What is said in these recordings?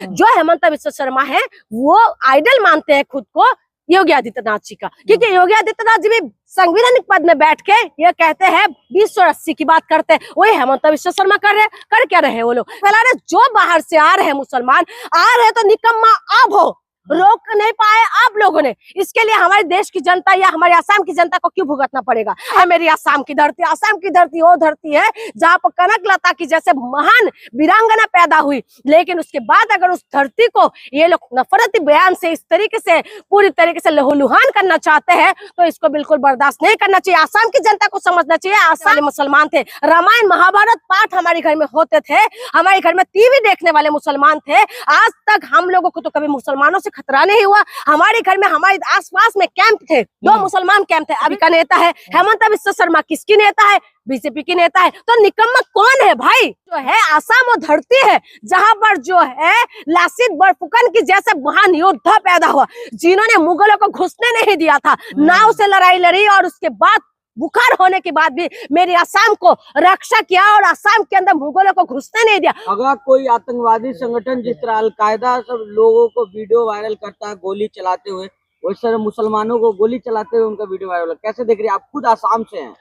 जो हेमंत बिस्वा शर्मा है वो आइडल मानते हैं खुद को योगी आदित्यनाथ जी का, क्योंकि योगी आदित्यनाथ जी भी संवैधानिक पद में बैठ के ये कहते हैं 2080 की बात करते हैं, वही हेमंत बिस्वा शर्मा कर क्या रहे वो लोग फैला रहे। जो बाहर से आ रहे हैं मुसलमान आ रहे तो निकम्मा आप हो, रोक नहीं पाए आप लोगों ने। इसके लिए हमारे देश की जनता या हमारे असम की जनता को क्यों भुगतना पड़ेगा? है मेरी असम की धरती वो धरती है जहाँ पर कनक लता की जैसे महान वीरांगना पैदा हुई, लेकिन उसके बाद अगर उस धरती को ये लोग नफरती बयान से इस तरीके से पूरी तरीके से लहूलुहान करना चाहते हैं तो इसको बिल्कुल बर्दाश्त नहीं करना चाहिए। असम की जनता को समझना चाहिए। असम वाले मुसलमान थे, रामायण महाभारत पाठ हमारे घर में होते थे, हमारे घर में टीवी देखने वाले मुसलमान थे। आज तक हम लोगों को तो कभी मुसलमानों से खतरा नहीं हुआ। हमारे घर में हमारे आसपास में कैंप थे, 2 मुसलमान कैंप थे। अभी का नेता है हेमंत बिस्वा शर्मा, किसकी नेता है? बीजेपी की नेता है। तो निकम्मा कौन है भाई? जो है असम वो धरती है जहां पर जो है लासित बरफुकन की जैसे महान योद्धा पैदा हुआ, जिन्होंने मुगलों को घुसने नहीं दिया था, नाव से लड़ाई लड़ी और उसके बाद बुखार होने के बाद भी मेरी असम को रक्षा किया और असम के अंदर मुगलों को घुसने नहीं दिया। अगर कोई आतंकवादी संगठन जिस तरह अलकायदा सब लोगों को वीडियो वायरल करता है गोली चलाते हुए, उस तरह मुसलमानों को गोली चलाते हुए उनका वीडियो वायरल, कैसे देख रही है? आप खुद असम से हैं।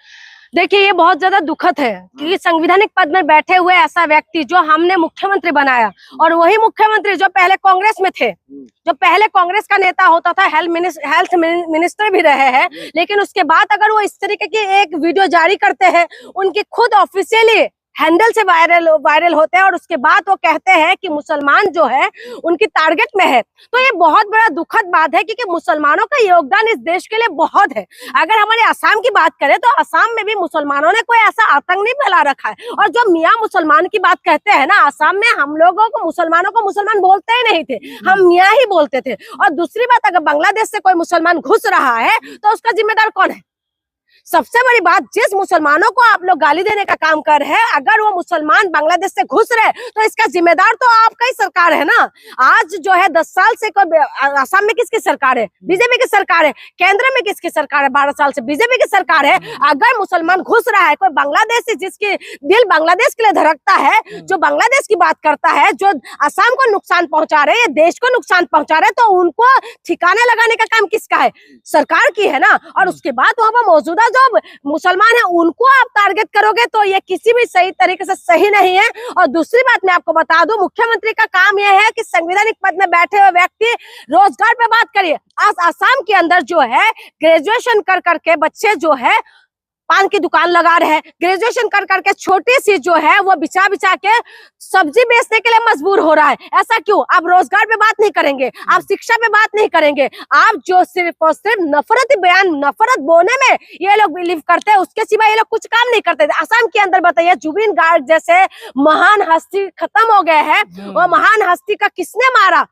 देखिए ये बहुत ज्यादा दुखद है कि संवैधानिक पद में बैठे हुए ऐसा व्यक्ति जो हमने मुख्यमंत्री बनाया और वही मुख्यमंत्री जो पहले कांग्रेस में थे, जो पहले कांग्रेस का नेता होता था, हेल्थ मिनिस्टर भी रहे हैं, लेकिन उसके बाद अगर वो इस तरीके की एक वीडियो जारी करते हैं, उनकी खुद ऑफिशियली हैंडल से वायरल होते हैं और उसके बाद वो कहते हैं कि मुसलमान जो है उनकी टारगेट में है, तो ये बहुत बड़ा दुखद बात है क्योंकि मुसलमानों का योगदान इस देश के लिए बहुत है। अगर हमारे असम की बात करें तो असम में भी मुसलमानों ने कोई ऐसा आतंक नहीं फैला रखा है। और जो मियाँ मुसलमान की बात कहते हैं ना, असम में हम लोगों को मुसलमानों को मुसलमान बोलते ही नहीं थे, हम मियाँ ही बोलते थे। और दूसरी बात, अगर बांग्लादेश से कोई मुसलमान घुस रहा है तो उसका जिम्मेदार कौन है? सबसे बड़ी बात, जिस मुसलमानों को आप लोग गाली देने का काम कर रहे हैं, अगर वो मुसलमान बांग्लादेश से घुस रहे तो इसका जिम्मेदार तो आपका ही सरकार है ना। आज जो है 10 साल से असम में किसकी सरकार है? बीजेपी की सरकार है। केंद्र में किसकी सरकार है? 12 साल से बीजेपी की सरकार है। अगर मुसलमान घुस रहा है, कोई बांग्लादेशी जिसकी दिल बांग्लादेश के लिए धड़कता है, जो बांग्लादेश की बात करता है, जो असम को नुकसान पहुंचा रहे हैं, देश को नुकसान पहुंचा रहे, तो उनको ठिकाने लगाने का काम किसका है? सरकार की है ना। और उसके बाद वहां पर मौजूदा जो मुसलमान है उनको आप टारगेट करोगे तो ये किसी भी सही तरीके से सही नहीं है। और दूसरी बात मैं आपको बता दूं, मुख्यमंत्री का काम यह है कि संवैधानिक पद में बैठे हुए व्यक्ति रोजगार पे बात करिए। आज असम के अंदर जो है ग्रेजुएशन कर करके बच्चे जो है पान की दुकान लगा रहे हैं, ग्रेजुएशन कर करके छोटी सी जो है वो बिछा के सब्जी बेचने के लिए मजबूर हो रहा है। ऐसा क्यों? आप रोजगार पे बात नहीं करेंगे, आप शिक्षा पे बात नहीं करेंगे, आप जो सिर्फ और सिर्फ नफरती बयान, नफरत बोलने में ये लोग बिलीव करते हैं, उसके सिवा ये लोग कुछ काम नहीं करते। असम के अंदर बताइए, जुबिन गार्ग जैसे महान हस्ती खत्म हो गए हैं, वो महान हस्ती का किसने मारा?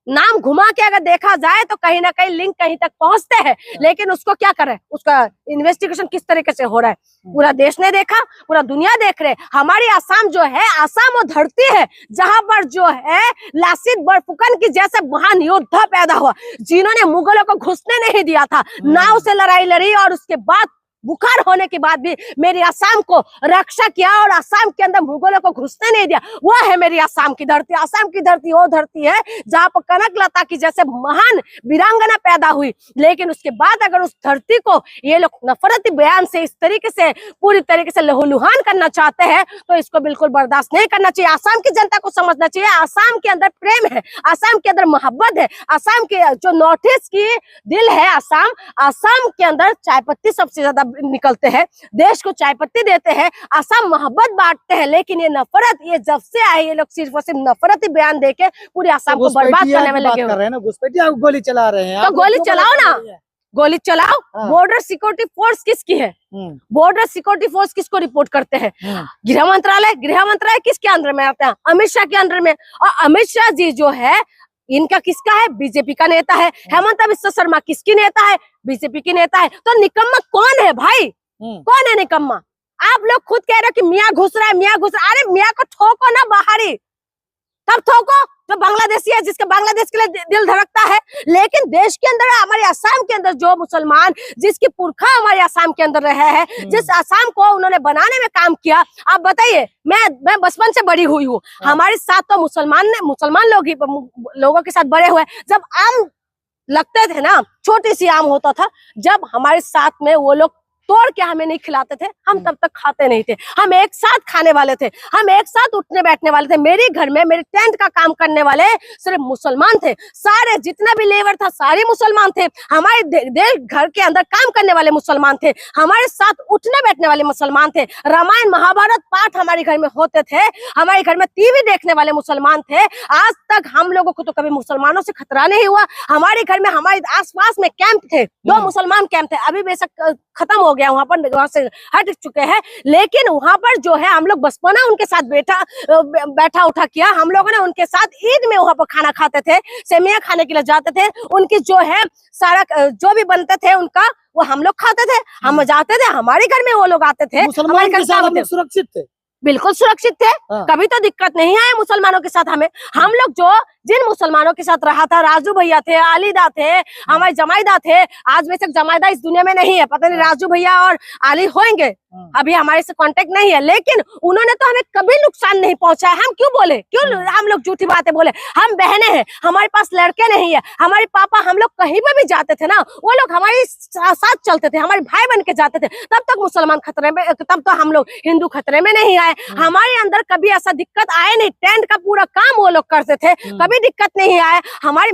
नाम घुमा के अगर देखा जाए तो कहीं ना कहीं लिंक कहीं तक पहुंचते हैं, लेकिन उसको क्या करे, उसका इन्वेस्टिगेशन किस तरीके से हो रहा है पूरा देश ने देखा, पूरा दुनिया देख रहे। हमारी असम जो है, असम वो धरती है जहां पर जो है लासित बरफुकन की जैसे महान योद्धा पैदा हुआ, जिन्होंने मुगलों को घुसने नहीं दिया था, नाव से लड़ाई लड़ी और उसके बाद बुखार होने के बाद भी मेरी असम को रक्षा किया और असम के अंदर मुगलों को घुसने नहीं दिया। वो है मेरी असम की धरती। असम की धरती वो धरती है जहाँ पर कनक लता की जैसे महान वीरांगना पैदा हुई, लेकिन उसके बाद अगर उस धरती को ये लोग नफरती बयान से इस तरीके से पूरी तरीके से लहूलुहान करना चाहते हैं तो इसको बिल्कुल बर्दाश्त नहीं करना चाहिए। असम की जनता को समझना चाहिए, असम के अंदर प्रेम है, असम के अंदर मोहब्बत है। असम के जो नॉर्थ ईस्ट की दिल है असम के अंदर चाय पत्ती सबसे ज्यादा निकलते हैं, देश को चाय पत्ती देते हैं, असम मोहब्बत बांटते हैं। लेकिन ये नफरत, ये जब से आए ये लोग सिर्फ और सिर्फ नफरती बयान देके पूरे असम को बर्बाद करने में लगे हुए हैं। घुसपैठिया गोली चला रहे हैं, तो गोली चलाओ ना, गोली चलाओ। बॉर्डर सिक्योरिटी फोर्स किसकी है? बॉर्डर सिक्योरिटी फोर्स किसको रिपोर्ट करते हैं? गृह मंत्रालय किसके अंदर में आता है? अमित शाह के अंदर में। और अमित शाह जी जो है इनका किसका है? बीजेपी का नेता है। हेमंत बिस्वा शर्मा किसकी नेता है? बीजेपी की नेता है। तो निकम्मा कौन है भाई? कौन है निकम्मा? आप लोग खुद कह रहे हो कि मियाँ घुस रहा है, मियाँ घुस रहा है। अरे मियाँ को ठोको ना बाहरी, तब ठोको जो बांग्लादेशी है, जिसके बांग्लादेश के लिए दिल धड़कता है। लेकिन देश के अंदर, हमारे असम के अंदर जो मुसलमान, जिसकी पुरखा हमारे असम के अंदर रहे हैं, जिस असम को उन्होंने बनाने में काम किया, आप बताइए, मैं बचपन से बड़ी हुई हूँ, हमारे साथ तो मुसलमान लोगों के साथ बड़े हुए। जब आम लगते थे ना, छोटी सी आम होता था, जब हमारे साथ में वो लोग तोड़ के हमें नहीं खिलाते थे, हम तब तक खाते नहीं थे। हम एक साथ खाने वाले थे, हम एक साथ उठने बैठने वाले थे। मेरे घर में मेरे टेंट का काम करने वाले सिर्फ मुसलमान थे, सारे जितना भी लेबर था सारे मुसलमान थे। हमारे घर के अंदर काम करने वाले मुसलमान थे, हमारे साथ उठने बैठने वाले मुसलमान थे। रामायण महाभारत पाठ हमारे घर में होते थे, हमारे घर में टीवी देखने वाले मुसलमान थे। आज तक हम लोगों को तो कभी मुसलमानों से खतरा नहीं हुआ। हमारे घर में, हमारे आसपास में कैंप थे, 2 मुसलमान कैंप थे, अभी बेशक खत्म हो गया, वहां से हट चुके हैं। लेकिन वहां पर जो है, हम लोग बचपना उनके साथ बैठा उठा किया। हम लोगों ने उनके साथ ईद में वहां पर खाना खाते थे, सेमिया खाने के लिए जाते थे, उनकी जो है सारा जो भी बनते थे उनका, वो हम लोग खाते थे। हम जाते थे, हमारे घर में वो लोग आते थे, हमारे घर से सुरक्षित थे, बिल्कुल सुरक्षित थे। कभी तो दिक्कत नहीं आया मुसलमानों के साथ हमें। हम लोग जो जिन मुसलमानों के साथ रहा था, राजू भैया थे, आलीदा थे, हमारे जमाईदा थे। आज बेशक जमाईदा इस दुनिया में नहीं है, पता नहीं राजू भैया और आली होंगे, अभी हमारे से कांटेक्ट नहीं है। लेकिन उन्होंने तो हमें कभी नुकसान नहीं पहुंचाया। हम क्यों बोले, क्यों हम लोग झूठी बातें बोले? हम बहनें हैं, हमारे पास लड़के नहीं है। हमारे पापा, हम लोग कहीं पर भी जाते थे ना, वो लोग हमारे साथ चलते थे, हमारे भाई बन के जाते थे। तब तक मुसलमान खतरे में, तब तो हम लोग हिंदू खतरे में नहीं आए। हमारे अंदर कभी ऐसा दिक्कत आए नहीं। टेंट का पूरा काम वो लोग करते थे, कभी दिक्कत नहीं आया।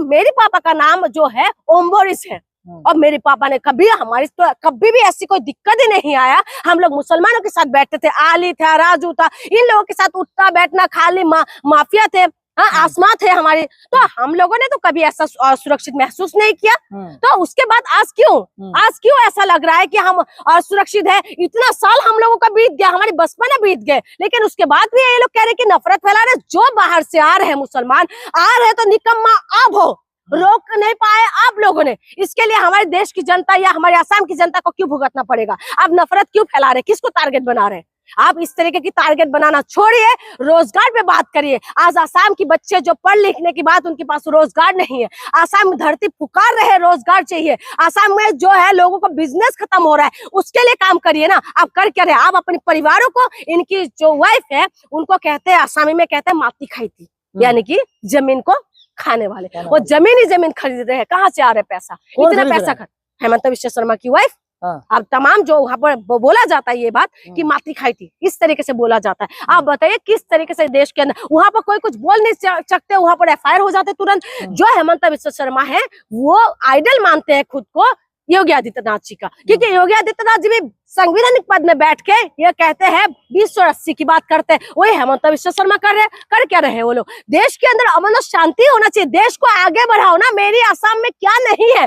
मेरे पापा का नाम जो है ओम्बोरिस है, और मेरे पापा ने कभी, हमारी तो कभी भी ऐसी कोई दिक्कत ही नहीं आया। हम लोग मुसलमानों के साथ बैठते थे, आली था, राजू था, इन लोगों के साथ उठना बैठना, खाली माफिया थे, आसमा थे हमारे। तो हम लोगों ने तो कभी ऐसा सुरक्षित महसूस नहीं किया। तो उसके बाद आज क्यों ऐसा लग रहा है कि हम सुरक्षित है? इतना साल हम लोगों का बीत गया, हमारी बचपना बीत गए, लेकिन उसके बाद भी ये लोग कह रहे कि नफरत फैला रहे। जो बाहर से आ रहे हैं मुसलमान, आ रहे तो निकम्मा आप हो, रोक नहीं पाए आप लोगों ने। इसके लिए हमारे देश की जनता या हमारे असम की जनता को क्यों भुगतना पड़ेगा? आप नफरत क्यों फैला रहे? किसको टारगेट बना रहे? आप इस तरीके की टारगेट बनाना छोड़िए, रोजगार पे बात करिए। आज आसाम की बच्चे जो पढ़ लिखने के बाद उनके पास रोजगार नहीं है, आसाम में धरती पुकार रहे, रोजगार चाहिए। आसाम में जो है लोगों को बिजनेस खत्म हो रहा है, उसके लिए काम करिए ना। आप कर क्या रहे? आप अपने परिवारों को, इनकी जो वाइफ है उनको कहते हैं, आसामी में कहते हैं माती खाई थी, यानी कि जमीन को खाने वाले। वो जमीन खरीद रहे हैं। कहाँ से आ रहे पैसा? इतना पैसा हेमंत विश्व शर्मा की वाइफ। अब तमाम जो वहाँ पर बोला जाता है ये बात कि माती खाई थी, इस तरीके से बोला जाता है। आप बताइए किस तरीके से देश के अंदर, वहाँ पर कोई कुछ बोल नहीं सकते, वहाँ पर FIR हो जाते तुरंत। जो हेमंत विश्व शर्मा है वो आइडल मानते हैं खुद को योगी आदित्यनाथ जी का, क्योंकि योगी आदित्यनाथ जी भी संवैधानिक पद में बैठ के ये कहते हैं 2080 की बात करते हैं, वही हेमंत विश्व शर्मा कर क्या रहे वो लोग? देश के अंदर अमन और शांति होना चाहिए, देश को आगे बढ़ाओ ना। मेरी असम में क्या नहीं है?